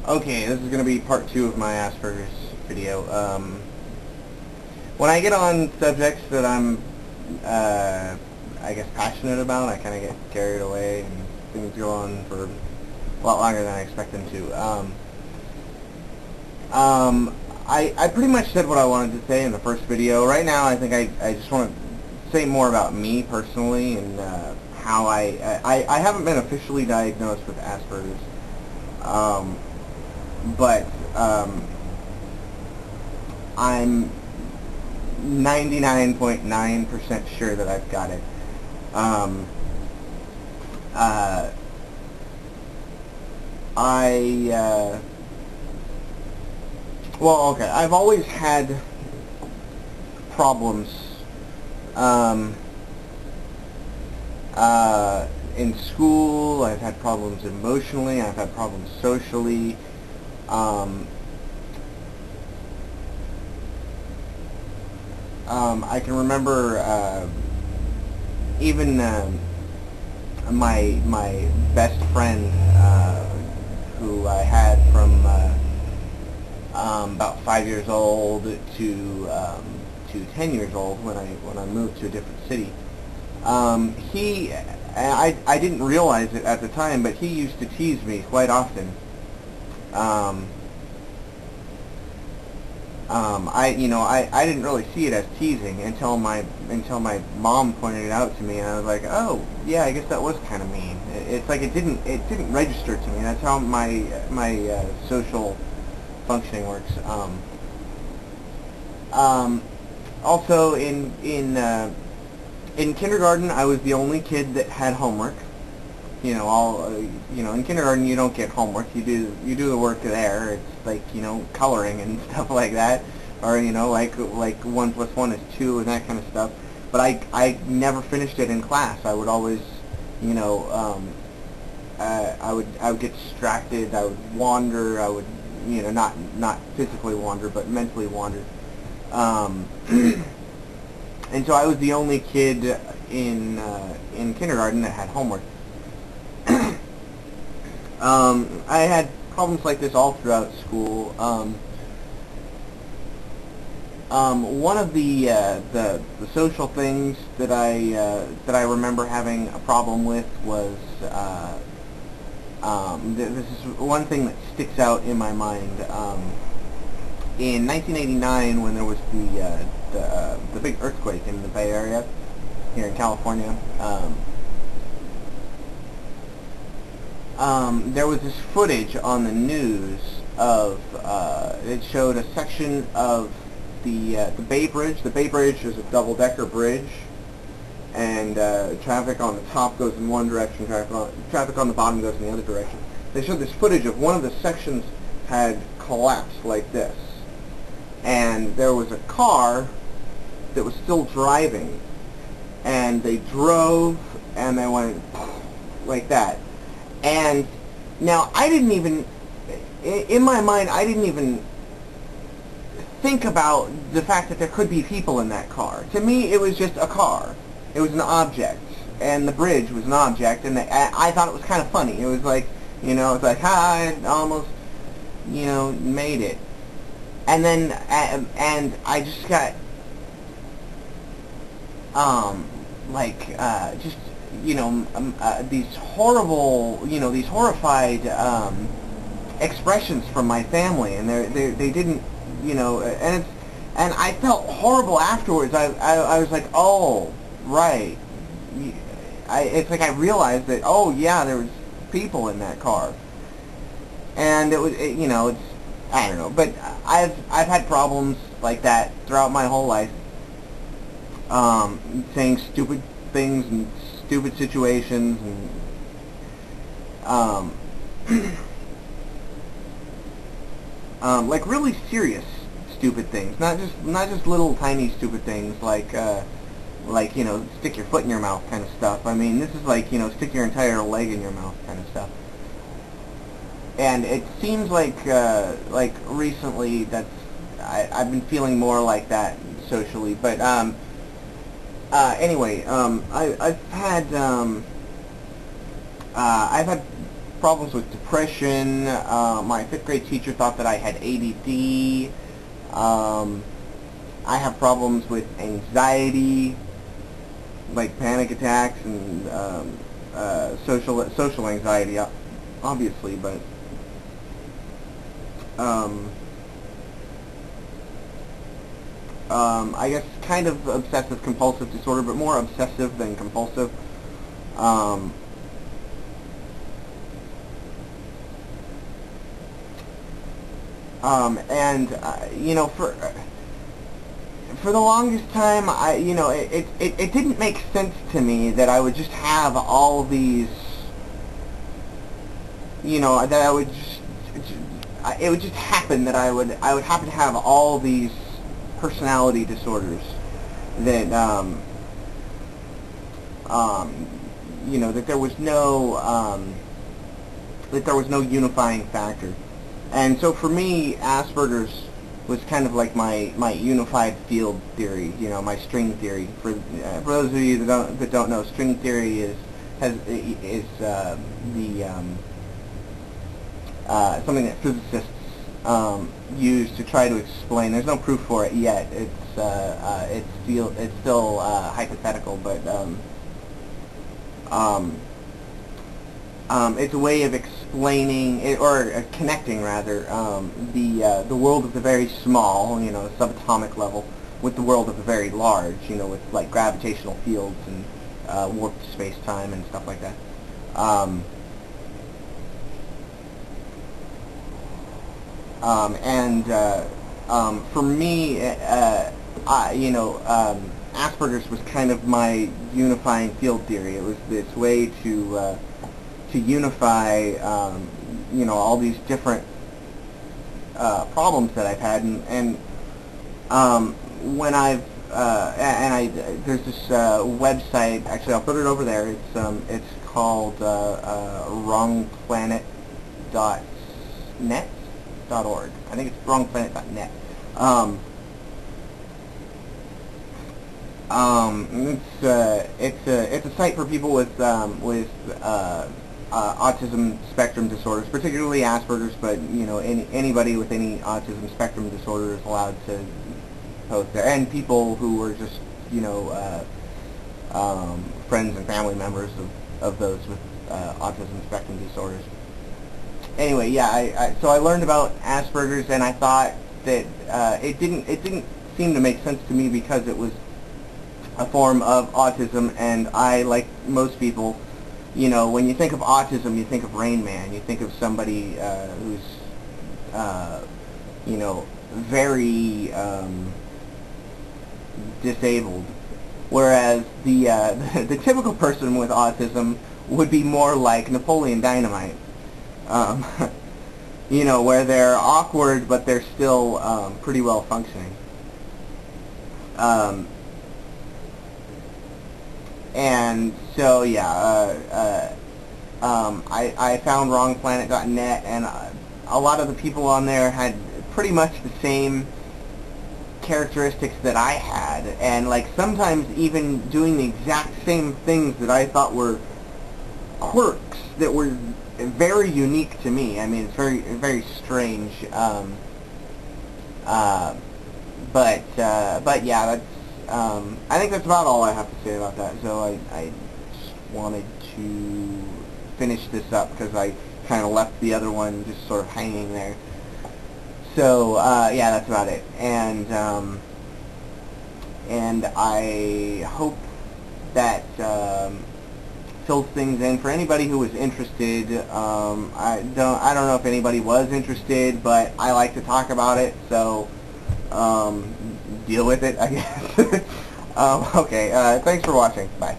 Okay, this is going to be part 2 of my Asperger's video. When I get on subjects that I'm, I guess, passionate about, I kind of get carried away and things go on for a lot longer than I expect them to. I pretty much said what I wanted to say in the first video. Right now, I think I just want to say more about me personally and how I haven't been officially diagnosed with Asperger's. But I'm 99.9% sure that I've got it. Well, okay, I've always had problems in school. I've had problems emotionally, I've had problems socially. I can remember even my best friend who I had from about 5 years old to 10 years old when I moved to a different city. I didn't realize it at the time, but he used to tease me quite often. I didn't really see it as teasing until my mom pointed it out to me, and I was like, oh yeah, I guess that was kind of mean. It's like it didn't register to me. That's how my social functioning works. Also in kindergarten, I was the only kid that had homework. In kindergarten you don't get homework. You do the work there. It's like, coloring and stuff like that, or like 1 + 1 is 2 and that kind of stuff. But I never finished it in class. I would always, I would get distracted. I would wander. I would, not physically wander, but mentally wander. And so I was the only kid in kindergarten that had homework. I had problems like this all throughout school. One of the social things that I remember having a problem with was this is one thing that sticks out in my mind. In 1989, when there was the big earthquake in the Bay Area here in California, there was this footage on the news of it showed a section of the Bay Bridge. The Bay Bridge is a double-decker bridge, and traffic on the top goes in one direction, traffic on the bottom goes in the other direction. They showed this footage of one of the sections had collapsed like this, and there was a car that was still driving, and they drove and they went like that. And now I didn't even, in my mind, I didn't even think about the fact that there could be people in that car. To me, it was just a car. It was an object, and the bridge was an object, and I thought it was kind of funny. It was like, it's like, ha, I almost, made it. And then, and I just got, just, these horrible, these horrified expressions from my family, and they didn't, and I felt horrible afterwards. I was like, oh, right. It's like I realized that, oh yeah, there was people in that car, and it was, it's, I don't know, but I've had problems like that throughout my whole life, saying stupid things and stupid situations, and like really serious stupid things, not just little tiny stupid things like stick your foot in your mouth kind of stuff. I mean, this is like, stick your entire leg in your mouth kind of stuff. And it seems like recently I've been feeling more like that socially, but anyway, I've had problems with depression. My 5th grade teacher thought that I had ADD. I have problems with anxiety, like panic attacks and social anxiety, obviously, but I guess kind of obsessive compulsive disorder, but more obsessive than compulsive. You know, for the longest time, it didn't make sense to me that I would just have all these, that I would just, it would just happen that I would happen to have all these personality disorders that, that there was no unifying factor. And so for me, Asperger's was kind of like my unified field theory, my string theory. For those of you that don't know, string theory is something that physicists use to try to explain. There's no proof for it yet. It's still hypothetical, but it's a way of explaining or connecting rather the world of the very small, subatomic level, with the world of the very large, with like gravitational fields and warped space-time and stuff like that. For me, Asperger's was kind of my unifying field theory. It was this way to unify, all these different problems that I've had, and when there's this website. Actually, I'll put it over there. It's called wrongplanet.net.org. I think it's wrongplanet.net. It's a site for people with autism spectrum disorders, particularly Asperger's, but anybody with any autism spectrum disorder is allowed to post there, and people who are just friends and family members of those with autism spectrum disorders. Anyway, yeah, so I learned about Asperger's, and I thought that it didn't seem to make sense to me because it was a form of autism, and I, like most people, when you think of autism, you think of Rain Man. You think of somebody who's, very disabled, whereas the typical person with autism would be more like Napoleon Dynamite, where they're awkward but they're still pretty well functioning. And so, yeah, I found wrongplanet.net, and a lot of the people on there had pretty much the same characteristics that I had, and like sometimes even doing the exact same things that I thought were quirks that were very unique to me. I mean, it's very, very strange. But yeah, that's. I think that's about all I have to say about that. So I just wanted to finish this up because I kind of left the other one just sort of hanging there. So yeah, that's about it. And I hope that fills things in for anybody who was interested. I don't know if anybody was interested, but I like to talk about it, so deal with it, I guess. Okay, thanks for watching. Bye.